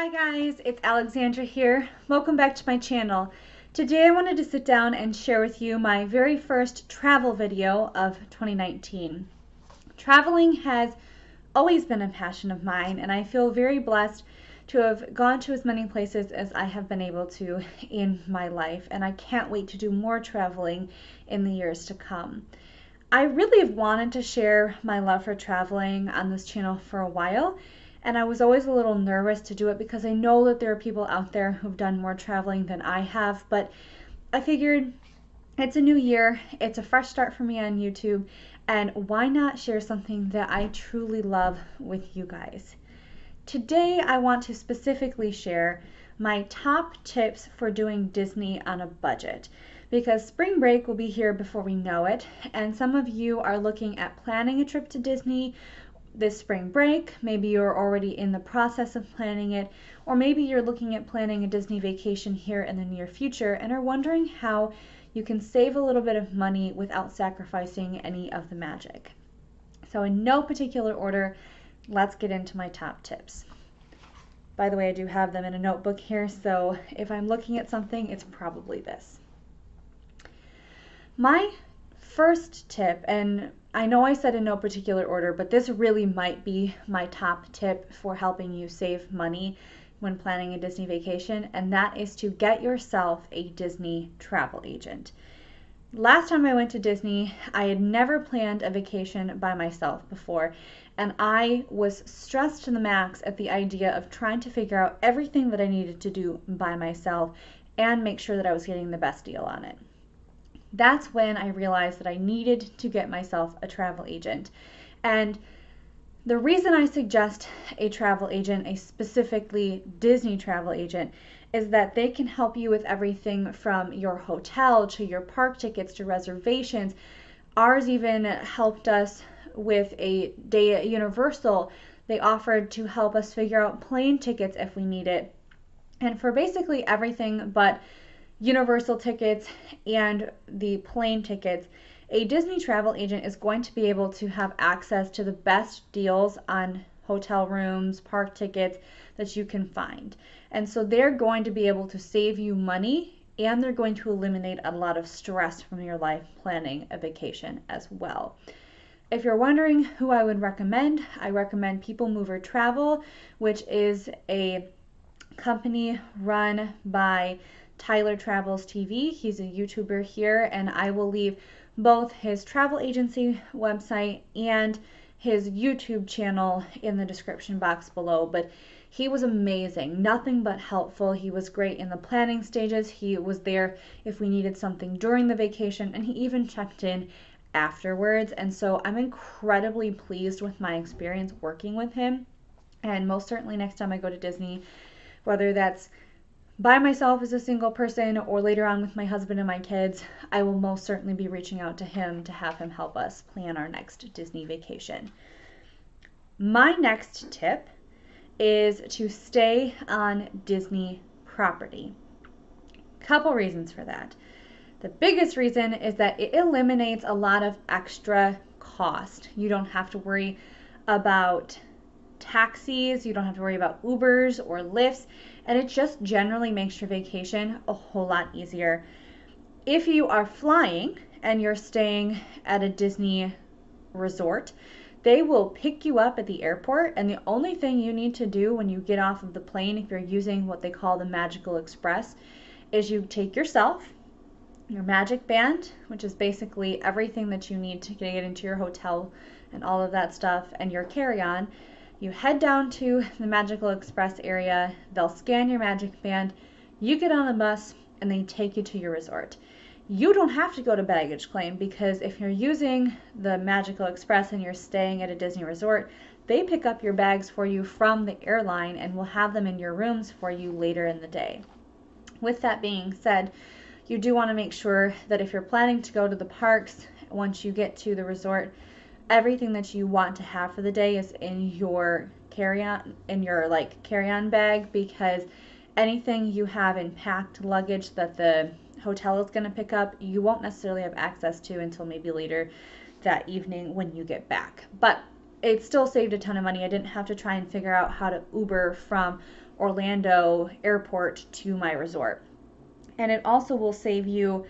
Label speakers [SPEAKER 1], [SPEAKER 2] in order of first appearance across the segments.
[SPEAKER 1] Hi guys, it's Alexandra here. Welcome back to my channel. Today I wanted to sit down and share with you my very first travel video of 2019. Traveling has always been a passion of mine, and I feel very blessed to have gone to as many places as I have been able to in my life, and I can't wait to do more traveling in the years to come. I really have wanted to share my love for traveling on this channel for a while, and I was always a little nervous to do it because I know that there are people out there who've done more traveling than I have, but I figured it's a new year, it's a fresh start for me on YouTube, and why not share something that I truly love with you guys? Today I want to specifically share my top tips for doing Disney on a budget, because spring break will be here before we know it, and some of you are looking at planning a trip to Disney this spring break. Maybe you're already in the process of planning it, or maybe you're looking at planning a Disney vacation here in the near future and are wondering how you can save a little bit of money without sacrificing any of the magic. So in no particular order, let's get into my top tips. By the way, I do have them in a notebook here, so if I'm looking at something, it's probably this. My first tip, and I know I said in no particular order, but this really might be my top tip for helping you save money when planning a Disney vacation, and that is to get yourself a Disney travel agent. Last time I went to Disney, I had never planned a vacation by myself before, and I was stressed to the max at the idea of trying to figure out everything that I needed to do by myself and make sure that I was getting the best deal on it. That's when I realized that I needed to get myself a travel agent. And the reason I suggest a travel agent, a specifically Disney travel agent, is that they can help you with everything from your hotel to your park tickets to reservations. Ours even helped us with a day at Universal. They offered to help us figure out plane tickets if we need it. And for basically everything but Universal tickets and the plane tickets, a Disney travel agent is going to be able to have access to the best deals on hotel rooms, park tickets that you can find. And so they're going to be able to save you money, and they're going to eliminate a lot of stress from your life planning a vacation as well. If you're wondering who I would recommend, I recommend People Mover Travel, which is a company run by Tyler Travels TV. He's a YouTuber here, and I will leave both his travel agency website and his YouTube channel in the description box below. But he was amazing, nothing but helpful. He was great in the planning stages. He was there if we needed something during the vacation, and he even checked in afterwards. And so I'm incredibly pleased with my experience working with him. And most certainly next time I go to Disney, whether that's by myself as a single person or later on with my husband and my kids, I will most certainly be reaching out to him to have him help us plan our next Disney vacation. My next tip is to stay on Disney property. Couple reasons for that. The biggest reason is that it eliminates a lot of extra cost. You don't have to worry about taxis, you don't have to worry about Ubers or Lyfts, and it just generally makes your vacation a whole lot easier. If you are flying and you're staying at a Disney resort, they will pick you up at the airport, and the only thing you need to do when you get off of the plane, if you're using what they call the Magical Express, is you take yourself, your Magic Band, which is basically everything that you need to get into your hotel and all of that stuff, and your carry-on. You head down to the Magical Express area, they'll scan your Magic Band, you get on the bus, and they take you to your resort. You don't have to go to baggage claim, because if you're using the Magical Express and you're staying at a Disney resort, they pick up your bags for you from the airline and will have them in your rooms for you later in the day. With that being said, you do want to make sure that if you're planning to go to the parks, once you get to the resort, everything that you want to have for the day is in your carry-on, carry-on bag, because anything you have in packed luggage that the hotel is going to pick up, you won't necessarily have access to until maybe later that evening when you get back. But it still saved a ton of money. I didn't have to try and figure out how to Uber from Orlando airport to my resort. And it also will save you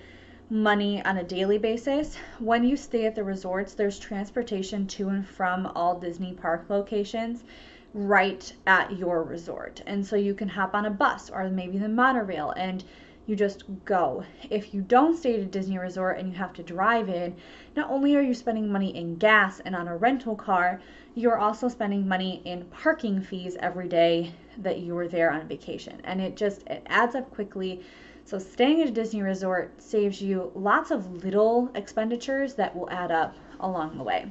[SPEAKER 1] money on a daily basis. When you stay at the resorts, there's transportation to and from all Disney park locations right at your resort. And so you can hop on a bus or maybe the monorail and you just go. If you don't stay at a Disney resort and you have to drive in, not only are you spending money in gas and on a rental car, you're also spending money in parking fees every day that you were there on vacation. And it adds up quickly. So staying at a Disney resort saves you lots of little expenditures that will add up along the way.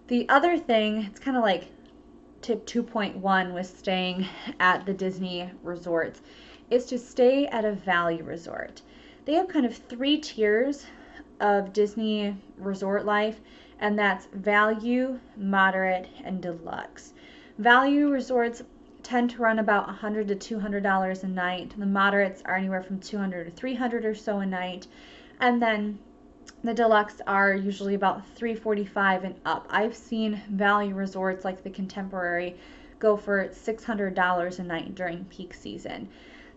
[SPEAKER 1] The other thing, it's kind of like tip 2.1 with staying at the Disney resorts, is to stay at a value resort. They have kind of 3 tiers of Disney resort life, and that's value, moderate, and deluxe. Value resorts tend to run about $100 to $200 a night. The moderates are anywhere from $200 to $300 or so a night. And then the deluxe are usually about $345 and up. I've seen value resorts like the Contemporary go for $600 a night during peak season.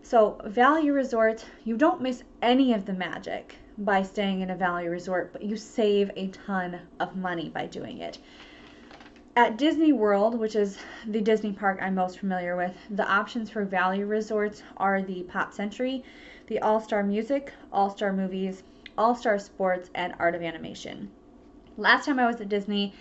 [SPEAKER 1] So value resorts, you don't miss any of the magic by staying in a value resort, but you save a ton of money by doing it. At Disney World, which is the Disney park I'm most familiar with, the options for value resorts are the Pop Century, the All-Star Music, All-Star Movies, All-Star Sports, and Art of Animation. Last time I was at Disney,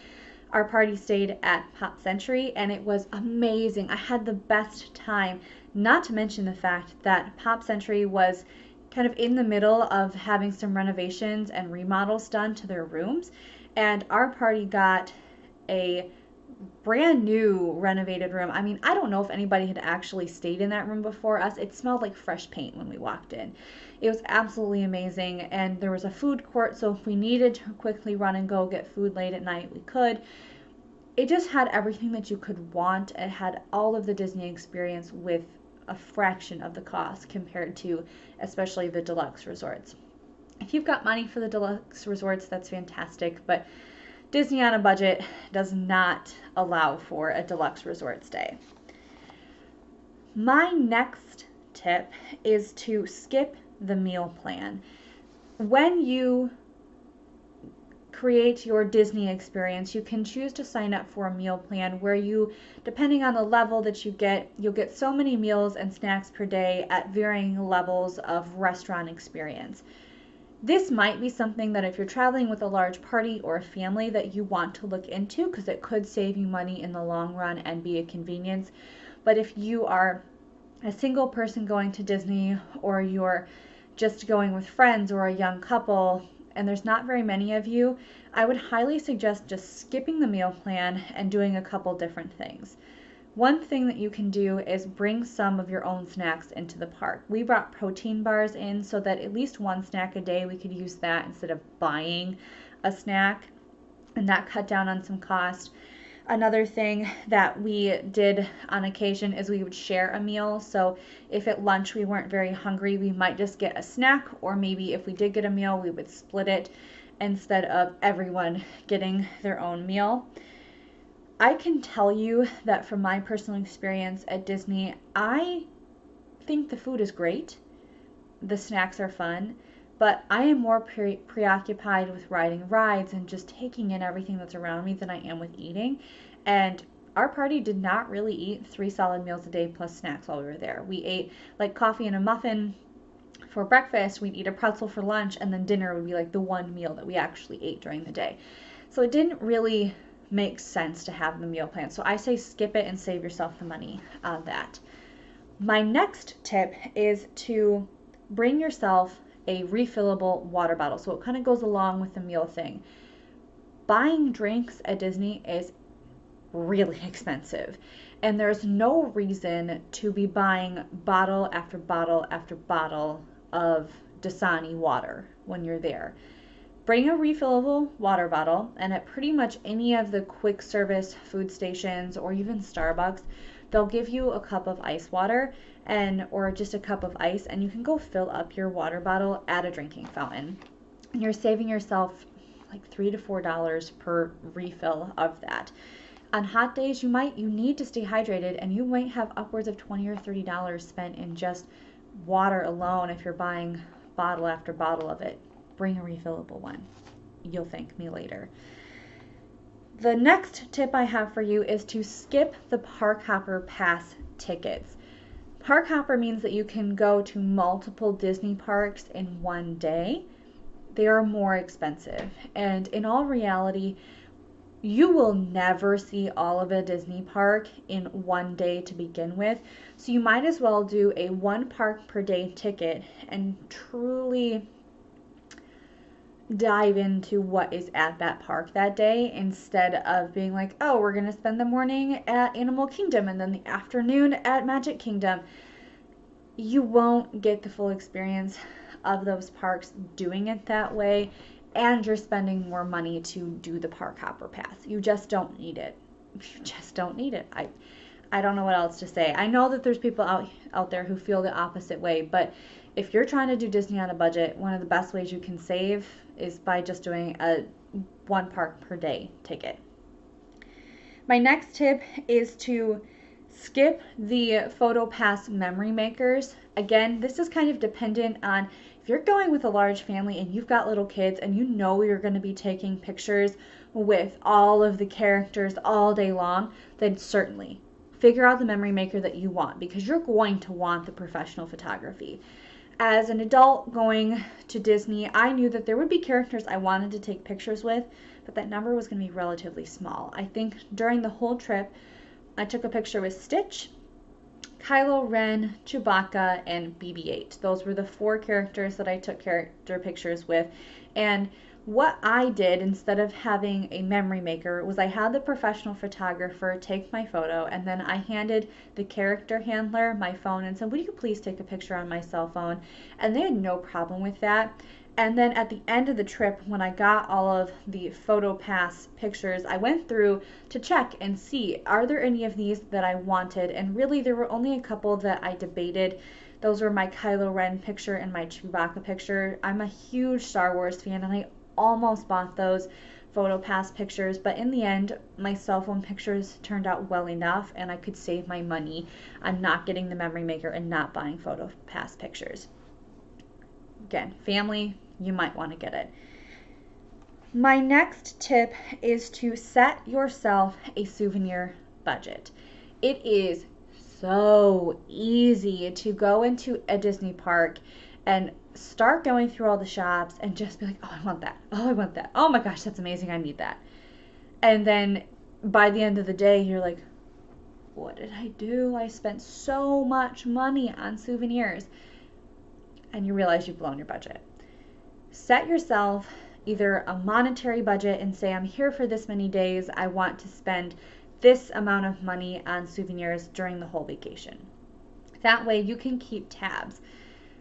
[SPEAKER 1] our party stayed at Pop Century, and it was amazing. I had the best time, not to mention the fact that Pop Century was kind of in the middle of having some renovations and remodels done to their rooms, and our party got a brand new renovated room. I mean, I don't know if anybody had actually stayed in that room before us. It smelled like fresh paint when we walked in. It was absolutely amazing, and there was a food court, so if we needed to quickly run and go get food late at night, we could. It just had everything that you could want. It had all of the Disney experience with a fraction of the cost compared to especially the deluxe resorts. If you've got money for the deluxe resorts, that's fantastic, but Disney on a budget does not allow for a deluxe resort stay. My next tip is to skip the meal plan. When you create your Disney experience, you can choose to sign up for a meal plan where you, depending on the level that you get, you'll get so many meals and snacks per day at varying levels of restaurant experience. This might be something that if you're traveling with a large party or a family that you want to look into, because it could save you money in the long run and be a convenience. But if you are a single person going to Disney, or you're just going with friends or a young couple, and there's not very many of you, I would highly suggest just skipping the meal plan and doing a couple different things. One thing that you can do is bring some of your own snacks into the park. We brought protein bars in so that at least one snack a day we could use that instead of buying a snack, and that cut down on some cost. Another thing that we did on occasion is we would share a meal. So if at lunch we weren't very hungry, we might just get a snack, or maybe if we did get a meal, we would split it instead of everyone getting their own meal. I can tell you that from my personal experience at Disney, I think the food is great. The snacks are fun, but I am more preoccupied with riding rides and just taking in everything that's around me than I am with eating. And our party did not really eat 3 solid meals a day plus snacks while we were there. We ate like coffee and a muffin for breakfast, we'd eat a pretzel for lunch, and then dinner would be like the one meal that we actually ate during the day. So it didn't really make sense to have the meal plan. So I say skip it and save yourself the money on that. My next tip is to bring yourself a refillable water bottle. So it kind of goes along with the meal thing. Buying drinks at Disney is really expensive, and there's no reason to be buying bottle after bottle after bottle of Dasani water when you're there. Bring a refillable water bottle, and at pretty much any of the quick service food stations or even Starbucks, they'll give you a cup of ice water or just a cup of ice, and you can go fill up your water bottle at a drinking fountain. You're saving yourself like $3 to $4 per refill of that. On hot days, you need to stay hydrated, and you might have upwards of $20 or $30 spent in just water alone if you're buying bottle after bottle of it. Bring a refillable one. You'll thank me later. The next tip I have for you is to skip the Park Hopper Pass tickets. Park Hopper means that you can go to multiple Disney parks in one day. They are more expensive, and in all reality, you will never see all of a Disney park in one day to begin with. So you might as well do a one park per day ticket and truly dive into what is at that park that day, instead of being like, oh, we're going to spend the morning at Animal Kingdom and then the afternoon at Magic Kingdom. You won't get the full experience of those parks doing it that way, and you're spending more money to do the Park Hopper Pass. You just don't need it. You just don't need it. I don't know what else to say. I know that there's people out there who feel the opposite way, but if you're trying to do Disney on a budget, one of the best ways you can save is by just doing a one park per day ticket. My next tip is to skip the PhotoPass memory makers. Again, this is kind of dependent on if you're going with a large family and you've got little kids and you know you're going to be taking pictures with all of the characters all day long, then certainly figure out the memory maker that you want, because you're going to want the professional photography. As an adult going to Disney, I knew that there would be characters I wanted to take pictures with, but that number was going to be relatively small. I think during the whole trip, I took a picture with Stitch, Kylo Ren, Chewbacca, and BB-8. Those were the 4 characters that I took character pictures with. And what I did, instead of having a memory maker, was I had the professional photographer take my photo, and then I handed the character handler my phone and said, would you please take a picture on my cell phone? And they had no problem with that. And then at the end of the trip, when I got all of the PhotoPass pictures, I went through to check and see, are there any of these that I wanted? And really, there were only a couple that I debated. Those were my Kylo Ren picture and my Chewbacca picture. I'm a huge Star Wars fan, and I almost bought those PhotoPass pictures, but in the end, my cell phone pictures turned out well enough, and I could save my money on not getting the memory maker and not buying PhotoPass pictures. Again, family, you might want to get it. My next tip is to set yourself a souvenir budget. It is so easy to go into a Disney park and start going through all the shops and just be like, oh, I want that. Oh, I want that. Oh my gosh, that's amazing. I need that. And then by the end of the day, you're like, what did I do? I spent so much money on souvenirs. And you realize you've blown your budget. Set yourself either a monetary budget and say, I'm here for this many days. I want to spend this amount of money on souvenirs during the whole vacation. That way you can keep tabs.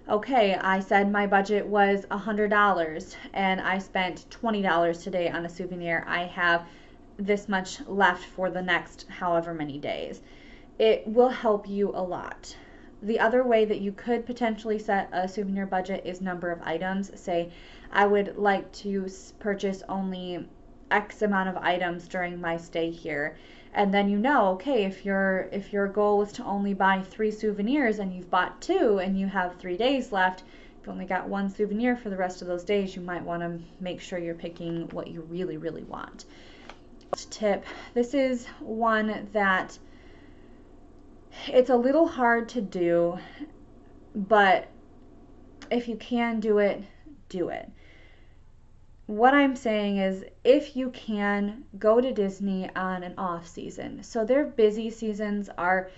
[SPEAKER 1] Okay, I said my budget was $100 and I spent $20 today on a souvenir. I have this much left for the next however many days. It will help you a lot. The other way that you could potentially set a souvenir budget is number of items. Say, I would like to purchase only X amount of items during my stay here. And then you know, okay, if your goal was to only buy 3 souvenirs and you've bought 2 and you have 3 days left, if you only got 1 souvenir for the rest of those days, you might want to make sure you're picking what you really, really want. Tip. This is one that it's a little hard to do, but if you can do it, do it. What I'm saying is, if you can, go to Disney on an off season. So their busy seasons are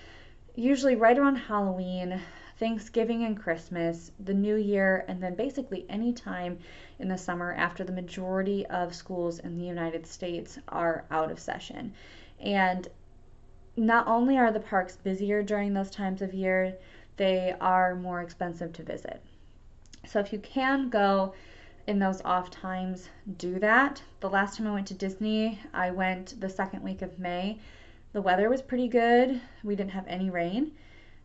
[SPEAKER 1] usually right around Halloween, Thanksgiving and Christmas, the New Year, and then basically any time in the summer after the majority of schools in the United States are out of session. And not only are the parks busier during those times of year, they are more expensive to visit. So if you can go in those off times, do that. The last time I went to Disney, I went the second week of May. The weather was pretty good. We didn't have any rain.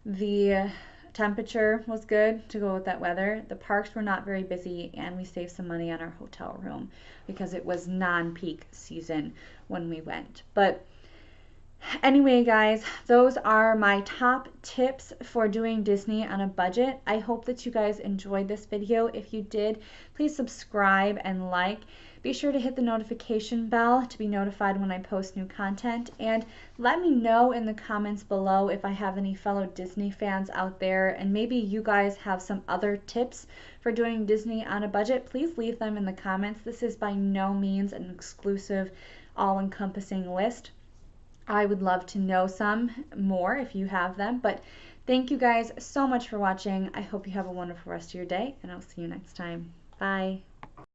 [SPEAKER 1] The temperature was good to go with that weather. The parks were not very busy, and we saved some money on our hotel room because it was non-peak season when we went. But anyway, guys, those are my top tips for doing Disney on a budget. I hope that you guys enjoyed this video. If you did, please subscribe and like. Be sure to hit the notification bell to be notified when I post new content. And let me know in the comments below if I have any fellow Disney fans out there, and maybe you guys have some other tips for doing Disney on a budget. Please leave them in the comments. This is by no means an exclusive, all-encompassing list. I would love to know some more if you have them. But thank you guys so much for watching. I hope you have a wonderful rest of your day, and I'll see you next time. Bye.